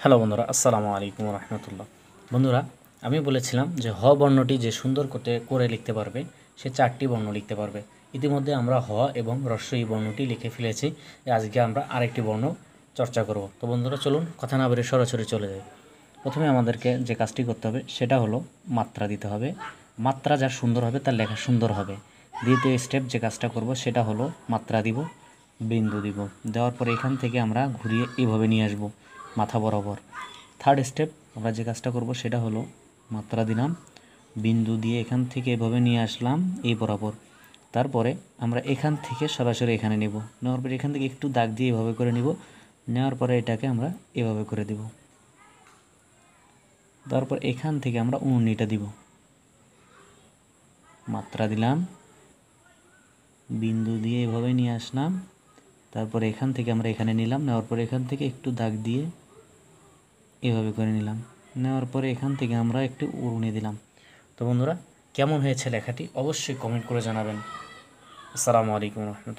Hello বন্ধুরা, আসসালামু আলাইকুম রহমতুল্লাহ। বন্ধুরা, আমি বলেছিলাম যে হ বর্ণটি যে সুন্দর করে লিখতে পারবে সে 4টি বর্ণ লিখতে পারবে। ইতিমধ্যে আমরা হ এবং ই বর্ণটি লিখে ফেলেছি। আজকে আমরা আরেকটি বর্ণ চর্চা করব। তো বন্ধুরা, চলুন কথা না বলে সরাসরি চলে যাই। প্রথমে আমাদেরকে যে কাজটি করতে হবে সেটা হলো মাত্রা দিতে হবে। মাত্রা যা সুন্দর হবে তার লেখা সুন্দর হবে। দ্বিতীয় স্টেপ যে কাজটা করব সেটা হলো মাত্রা দিব, বিন্দু দিব। দেওয়ার পরে এখান থেকে আমরা ঘুরিয়ে এইভাবে নিয়ে আসব মাথা বরাবর। থার্ড স্টেপ আমরা যে কাজটা করব সেটা হলো মাত্রা দিলাম, বিন্দু দিয়ে এখান থেকে এভাবে নিয়ে আসলাম এই বরাবর। তারপরে আমরা এখান থেকে সরাসরি এখানে নেব। নেওয়ার পরে এখান থেকে একটু দাগ দিয়ে এভাবে করে নিব। নেওয়ার পরে এটাকে আমরা এভাবে করে দেব। তারপর এখান থেকে আমরা 19টা দিব। মাত্রা দিলাম, বিন্দু দিয়ে এভাবে নিয়ে আসলাম। তারপরে এখান থেকে আমরা এখানে নিলাম। নেওয়ার পরে এখান থেকে একটু দাগ দিয়ে এভাবে করে নিলাম। নেওয়ার পরে এখান থেকে আমরা একটু উড়ুনি দিলাম। তো বন্ধুরা, কেমন হয়েছে লেখাটি অবশ্যই কমেন্ট করে জানাবেন। আসসালামু আলাইকুম রহমতুল্লাহ।